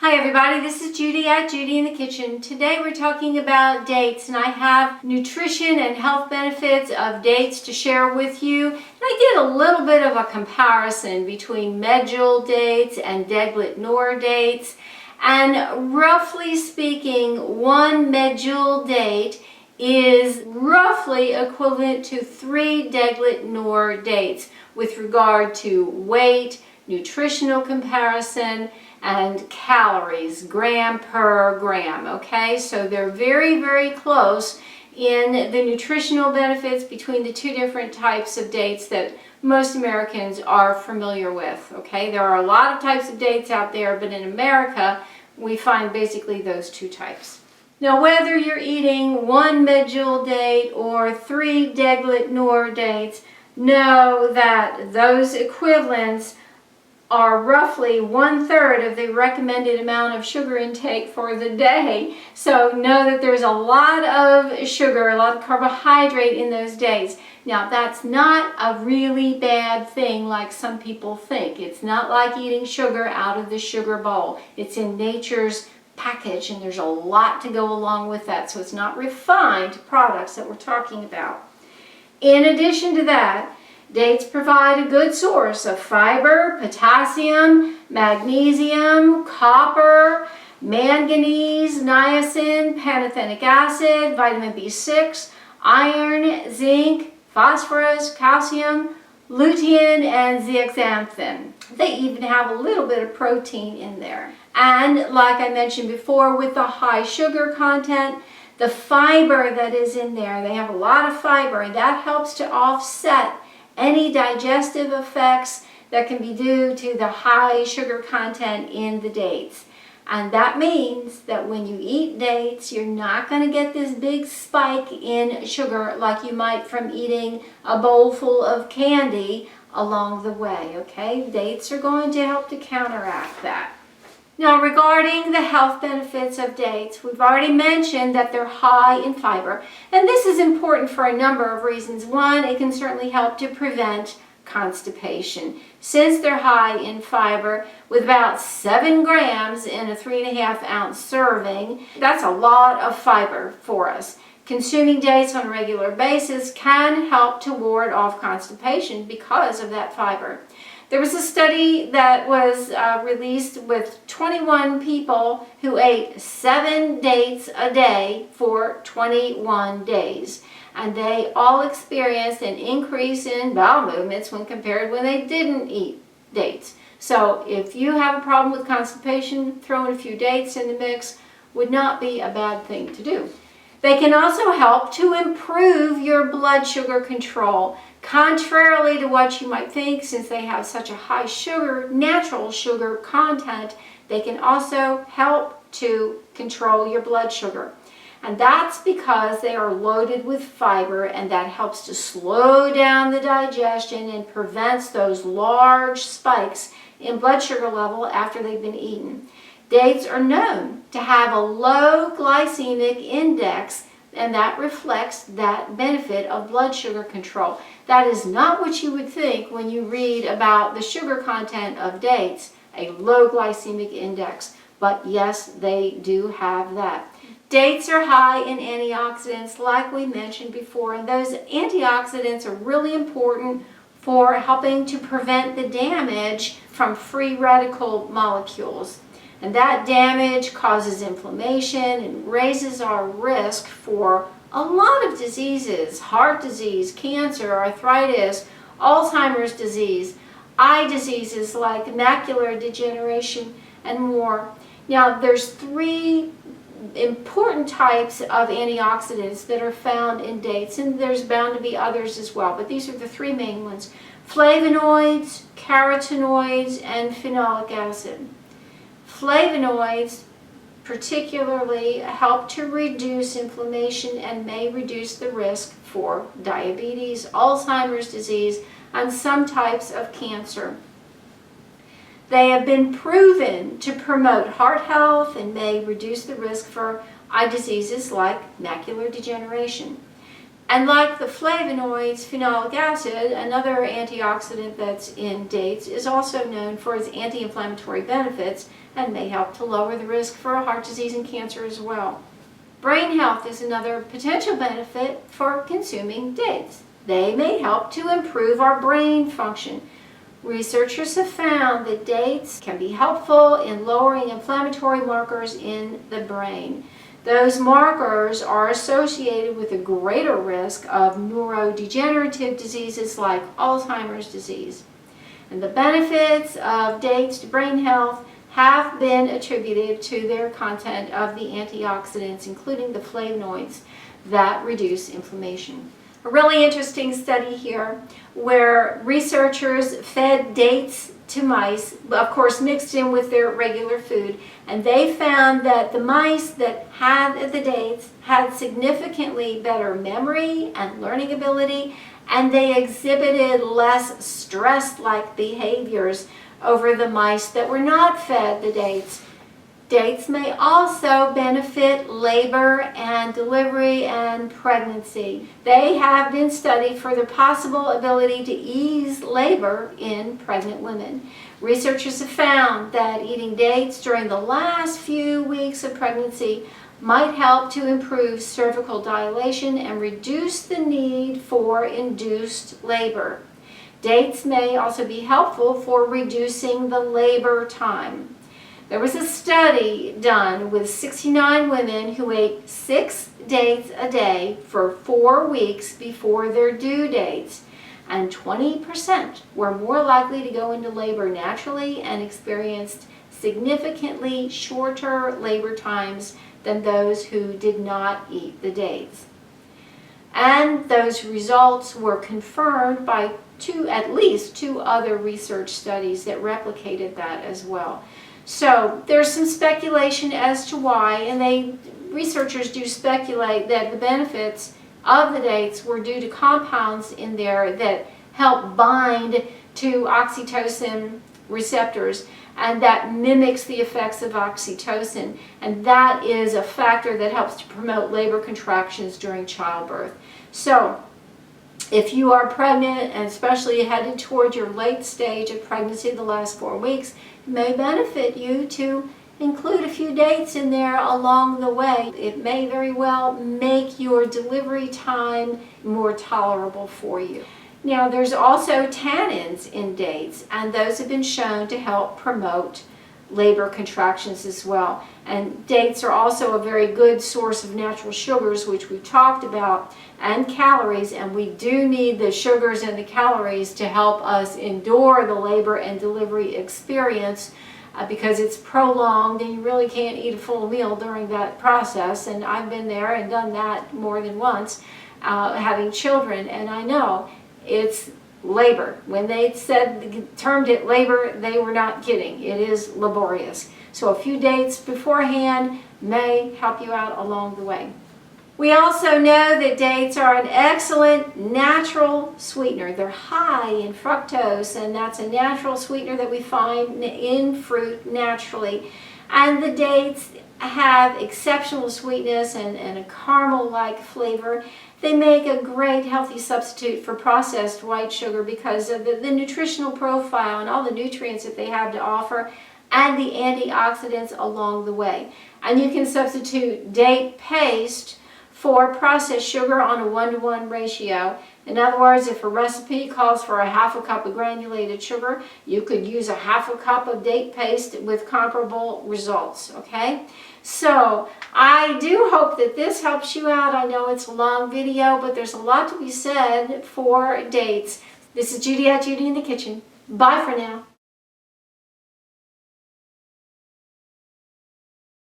Hi everybody, this is Judy at Judy in the Kitchen. Today we're talking about dates, and I have nutrition and health benefits of dates to share with you. And I did a little bit of a comparison between medjool dates and deglet nor dates. And roughly speaking, one medjool date is roughly equivalent to 3 deglet nor dates with regard to weight, nutritional comparison, and calories, gram per gram, okay? So they're very, very close in the nutritional benefits between the two different types of dates that most Americans are familiar with, okay? There are a lot of types of dates out there, but in America, we find basically those two types. Now, whether you're eating one medjool date or 3 deglet nor dates, know that those equivalents are roughly 1/3 of the recommended amount of sugar intake for the day. So know that there's a lot of sugar, a lot of carbohydrate in those dates. Now that's not a really bad thing like some people think. It's not like eating sugar out of the sugar bowl. It's in nature's package and there's a lot to go along with that. So it's not refined products that we're talking about. In addition to that, dates provide a good source of fiber, potassium, magnesium, copper, manganese, niacin, pantothenic acid, vitamin B6, iron, zinc, phosphorus, calcium, lutein, and zeaxanthin. They even have a little bit of protein in there. And like I mentioned before, with the high sugar content, the fiber that is in there, they have a lot of fiber, and that helps to offset any digestive effects that can be due to the high sugar content in the dates. And that means that when you eat dates, you're not going to get this big spike in sugar like you might from eating a bowl full of candy along the way, okay? Dates are going to help to counteract that. Now, regarding the health benefits of dates, we've already mentioned that they're high in fiber, and this is important for a number of reasons. One, it can certainly help to prevent constipation. Since they're high in fiber, with about 7 grams in a 3.5 ounce serving, that's a lot of fiber for us. Consuming dates on a regular basis can help to ward off constipation because of that fiber. There was a study that was released with 21 people who ate 7 dates a day for 21 days. And they all experienced an increase in bowel movements when compared when they didn't eat dates. So if you have a problem with constipation, throwing a few dates in the mix would not be a bad thing to do. They can also help to improve your blood sugar control. Contrarily to what you might think, since they have such a high sugar, natural sugar content, they can also help to control your blood sugar. And that's because they are loaded with fiber, and that helps to slow down the digestion and prevents those large spikes in blood sugar level after they've been eaten. Dates are known to have a low glycemic index, and that reflects that benefit of blood sugar control. That is not what you would think when you read about the sugar content of dates, a low glycemic index. But yes, they do have that. Dates are high in antioxidants, like we mentioned before, and those antioxidants are really important for helping to prevent the damage from free radical molecules. And that damage causes inflammation and raises our risk for a lot of diseases: heart disease, cancer, arthritis, Alzheimer's disease, eye diseases like macular degeneration, and more. Now, there's 3 important types of antioxidants that are found in dates, and there's bound to be others as well, but these are the 3 main ones: flavonoids, carotenoids, and phenolic acid. Flavonoids particularly help to reduce inflammation and may reduce the risk for diabetes, Alzheimer's disease, and some types of cancer. They have been proven to promote heart health and may reduce the risk for eye diseases like macular degeneration. And like the flavonoids, phenolic acid, another antioxidant that's in dates, is also known for its anti-inflammatory benefits and may help to lower the risk for heart disease and cancer as well. Brain health is another potential benefit for consuming dates. They may help to improve our brain function. Researchers have found that dates can be helpful in lowering inflammatory markers in the brain. Those markers are associated with a greater risk of neurodegenerative diseases like Alzheimer's disease. And the benefits of dates to brain health have been attributed to their content of the antioxidants, including the flavonoids that reduce inflammation. A really interesting study here where researchers fed dates to mice, of course mixed in with their regular food, and they found that the mice that had the dates had significantly better memory and learning ability, and they exhibited less stress-like behaviors over the mice that were not fed the dates. Dates may also benefit labor and delivery and pregnancy. They have been studied for their possible ability to ease labor in pregnant women. Researchers have found that eating dates during the last few weeks of pregnancy might help to improve cervical dilation and reduce the need for induced labor. Dates may also be helpful for reducing the labor time. There was a study done with 69 women who ate 6 dates a day for 4 weeks before their due dates, and 20% were more likely to go into labor naturally and experienced significantly shorter labor times than those who did not eat the dates. And those results were confirmed by at least 2 other research studies that replicated that as well. So there's some speculation as to why, and researchers do speculate that the benefits of the dates were due to compounds in there that help bind to oxytocin receptors, and that mimics the effects of oxytocin, and that is a factor that helps to promote labor contractions during childbirth. So if you are pregnant, and especially headed toward your late stage of pregnancy, the last 4 weeks, it may benefit you to include a few dates in there along the way. It may very well make your delivery time more tolerable for you. Now, there's also tannins in dates, and those have been shown to help promote labor contractions as well. And dates are also a very good source of natural sugars, which we've talked about, and calories, and we do need the sugars and the calories to help us endure the labor and delivery experience because it's prolonged and you really can't eat a full meal during that process. And I've been there and done that more than once having children, and I know it's labor. When they termed it labor, they were not kidding. It is laborious. So a few dates beforehand may help you out along the way. We also know that dates are an excellent natural sweetener. They're high in fructose, and that's a natural sweetener that we find in fruit naturally. And the dates have exceptional sweetness and a caramel-like flavor. They make a great healthy substitute for processed white sugar because of the nutritional profile and all the nutrients that they have to offer, and the antioxidants along the way. And you can substitute date paste for processed sugar on a 1-to-1 ratio. In other words, if a recipe calls for a half a cup of granulated sugar, you could use a half a cup of date paste with comparable results, okay? So I do hope that this helps you out. I know it's a long video, but there's a lot to be said for dates. This is Judi at Judi in the Kitchen. Bye for now.